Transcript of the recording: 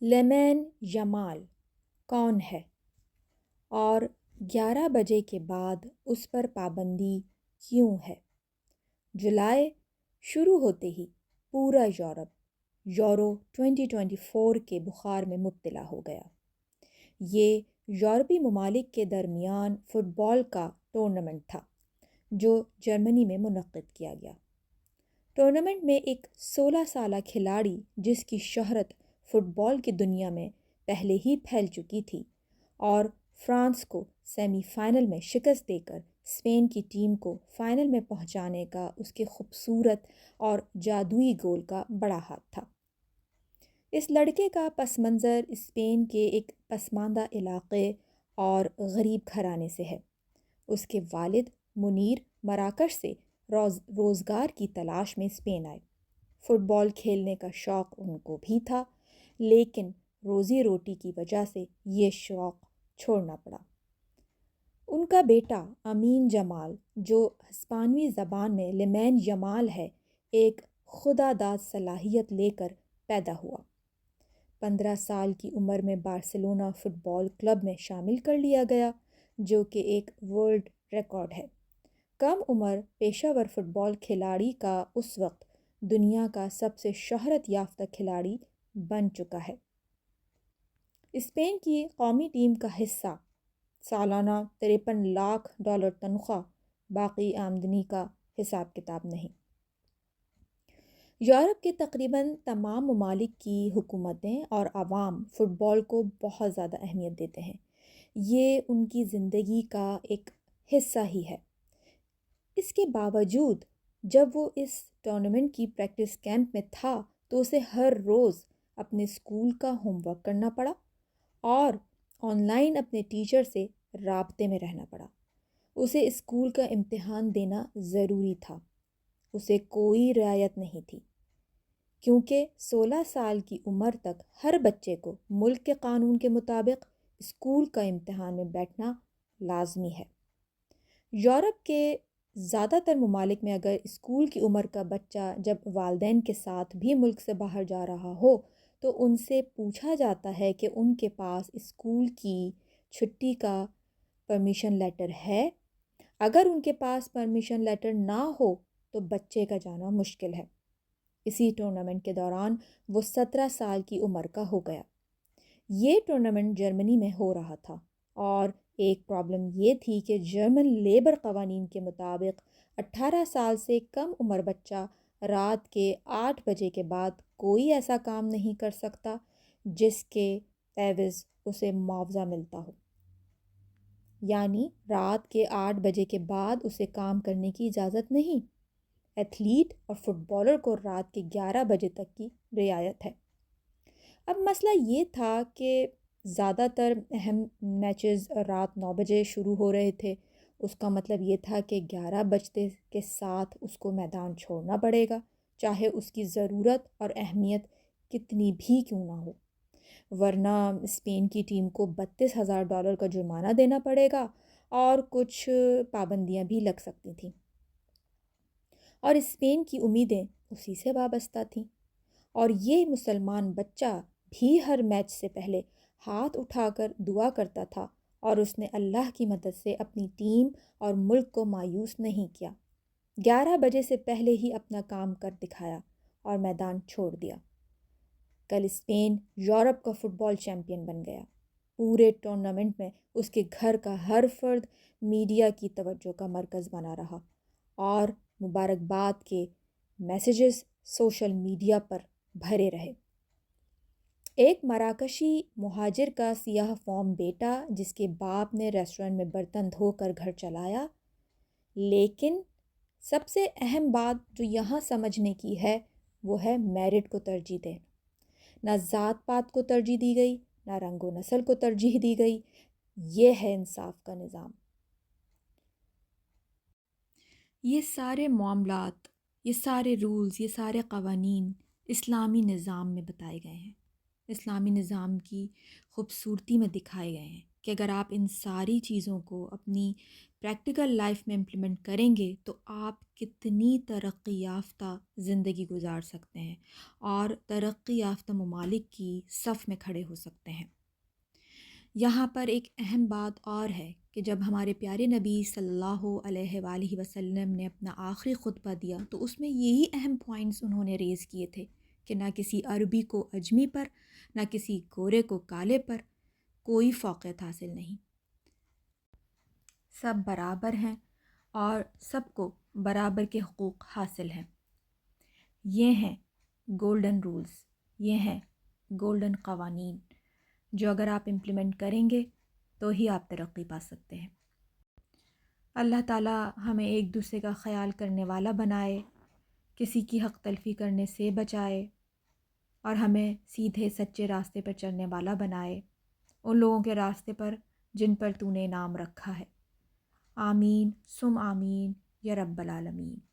لامین یامال کون ہے اور 11 بجے کے بعد اس پر پابندی کیوں ہے؟ جولائی شروع ہوتے ہی پورا یورپ یورو 2024 کے بخار میں مبتلا ہو گیا۔ یہ یورپی ممالک کے درمیان فٹ بال کا ٹورنامنٹ تھا جو جرمنی میں منعقد کیا گیا۔ ٹورنامنٹ میں ایک 16 سالہ کھلاڑی جس کی شہرت فٹ بال کی دنیا میں پہلے ہی پھیل چکی تھی اور فرانس کو سیمی فائنل میں شکست دے کر اسپین کی ٹیم کو فائنل میں پہنچانے کا اس کے خوبصورت اور جادوئی گول کا بڑا ہاتھ تھا۔ اس لڑکے کا پس منظر اسپین کے ایک پسماندہ علاقے اور غریب گھرانے سے ہے۔ اس کے والد منیر مراکش سے روزگار کی تلاش میں اسپین آئے۔ فٹ بال کھیلنے کا شوق ان کو بھی تھا، لیکن روزی روٹی کی وجہ سے یہ شوق چھوڑنا پڑا۔ ان کا بیٹا امین جمال، جو ہسپانوی زبان میں لامین یامال ہے، ایک خداداد صلاحیت لے کر پیدا ہوا۔ 15 سال کی عمر میں بارسلونا فٹ بال کلب میں شامل کر لیا گیا، جو کہ ایک ورلڈ ریکارڈ ہے۔ کم عمر پیشہ ور فٹ بال کھلاڑی کا اس وقت دنیا کا سب سے شہرت یافتہ کھلاڑی بن چکا ہے۔ اسپین کی قومی ٹیم کا حصہ، سالانہ $53 لاکھ تنخواہ، باقی آمدنی کا حساب کتاب نہیں۔ یورپ کے تقریباً تمام ممالک کی حکومتیں اور عوام فٹ بال کو بہت زیادہ اہمیت دیتے ہیں۔ یہ ان کی زندگی کا ایک حصہ ہی ہے۔ اس کے باوجود جب وہ اس ٹورنامنٹ کی پریکٹس کیمپ میں تھا تو اسے ہر روز اپنے اسکول کا ہوم ورک کرنا پڑا اور آن لائن اپنے ٹیچر سے رابطے میں رہنا پڑا۔ اسے اسکول کا امتحان دینا ضروری تھا۔ اسے کوئی رعایت نہیں تھی، کیونکہ 16 سال کی عمر تک ہر بچے کو ملک کے قانون کے مطابق اسکول کا امتحان میں بیٹھنا لازمی ہے۔ یورپ کے زیادہ تر ممالک میں اگر اسکول کی عمر کا بچہ جب والدین کے ساتھ بھی ملک سے باہر جا رہا ہو تو ان سے پوچھا جاتا ہے کہ ان کے پاس اسکول کی چھٹی کا پرمیشن لیٹر ہے۔ اگر ان کے پاس پرمیشن لیٹر نہ ہو تو بچے کا جانا مشکل ہے۔ اسی ٹورنامنٹ کے دوران وہ 17 سال کی عمر کا ہو گیا۔ یہ ٹورنامنٹ جرمنی میں ہو رہا تھا اور ایک پرابلم یہ تھی کہ جرمن لیبر قوانین کے مطابق 18 سال سے کم عمر بچہ رات کے 8 بجے کے بعد کوئی ایسا کام نہیں کر سکتا جس کے عوض اسے معاوضہ ملتا ہو۔ یعنی رات کے 8 بجے کے بعد اسے کام کرنے کی اجازت نہیں۔ ایتھلیٹ اور فٹ بالر کو رات کے 11 بجے تک کی رعایت ہے۔ اب مسئلہ یہ تھا کہ زیادہ تر اہم میچز رات 9 بجے شروع ہو رہے تھے۔ اس کا مطلب یہ تھا کہ 11 بجتے کے ساتھ اس کو میدان چھوڑنا پڑے گا، چاہے اس کی ضرورت اور اہمیت کتنی بھی کیوں نہ ہو، ورنہ اسپین کی ٹیم کو $32,000 کا جرمانہ دینا پڑے گا اور کچھ پابندیاں بھی لگ سکتی تھیں۔ اور اسپین کی امیدیں اسی سے وابستہ تھیں، اور یہ مسلمان بچہ بھی ہر میچ سے پہلے ہاتھ اٹھا کر دعا کرتا تھا اور اس نے اللہ کی مدد سے اپنی ٹیم اور ملک کو مایوس نہیں کیا۔ 11 بجے سے پہلے ہی اپنا کام کر دکھایا اور میدان چھوڑ دیا۔ کل اسپین یورپ کا فٹ بال چیمپئن بن گیا۔ پورے ٹورنامنٹ میں اس کے گھر کا ہر فرد میڈیا کی توجہ کا مرکز بنا رہا اور مبارکباد کے میسیجز سوشل میڈیا پر بھرے رہے۔ ایک مراکشی مہاجر کا سیاہ فام بیٹا جس کے باپ نے ریسٹورنٹ میں برتن دھو کر گھر چلایا، لیکن سب سے اہم بات جو یہاں سمجھنے کی ہے وہ ہے میرٹ کو ترجیح دینا۔ نہ ذات پات کو ترجیح دی گئی، نہ رنگ و نسل کو ترجیح دی گئی۔ یہ ہے انصاف کا نظام۔ یہ سارے معاملات، یہ سارے رولز، یہ سارے قوانین اسلامی نظام میں بتائے گئے ہیں، اسلامی نظام کی خوبصورتی میں دکھائے گئے ہیں۔ کہ اگر آپ ان ساری چیزوں کو اپنی پریکٹیکل لائف میں امپلیمنٹ کریں گے تو آپ کتنی ترقی یافتہ زندگی گزار سکتے ہیں اور ترقی یافتہ ممالک کی صف میں کھڑے ہو سکتے ہیں۔ یہاں پر ایک اہم بات اور ہے کہ جب ہمارے پیارے نبی صلی اللہ علیہ وآلہ وسلم نے اپنا آخری خطبہ دیا تو اس میں یہی اہم پوائنٹس انہوں نے ریز کیے تھے کہ نہ کسی عربی کو اجمی پر، نہ کسی گورے کو کالے پر کوئی فوقیت حاصل نہیں، سب برابر ہیں اور سب کو برابر کے حقوق حاصل ہیں۔ یہ ہیں گولڈن رولز، یہ ہیں گولڈن قوانین جو اگر آپ امپلیمنٹ کریں گے تو ہی آپ ترقی پا سکتے ہیں۔ اللہ تعالیٰ ہمیں ایک دوسرے کا خیال کرنے والا بنائے، کسی کی حق تلفی کرنے سے بچائے اور ہمیں سیدھے سچے راستے پر چلنے والا بنائے، ان لوگوں کے راستے پر جن پر تو نے انعام رکھا ہے۔ آمین ثم آمین یا رب العالمین۔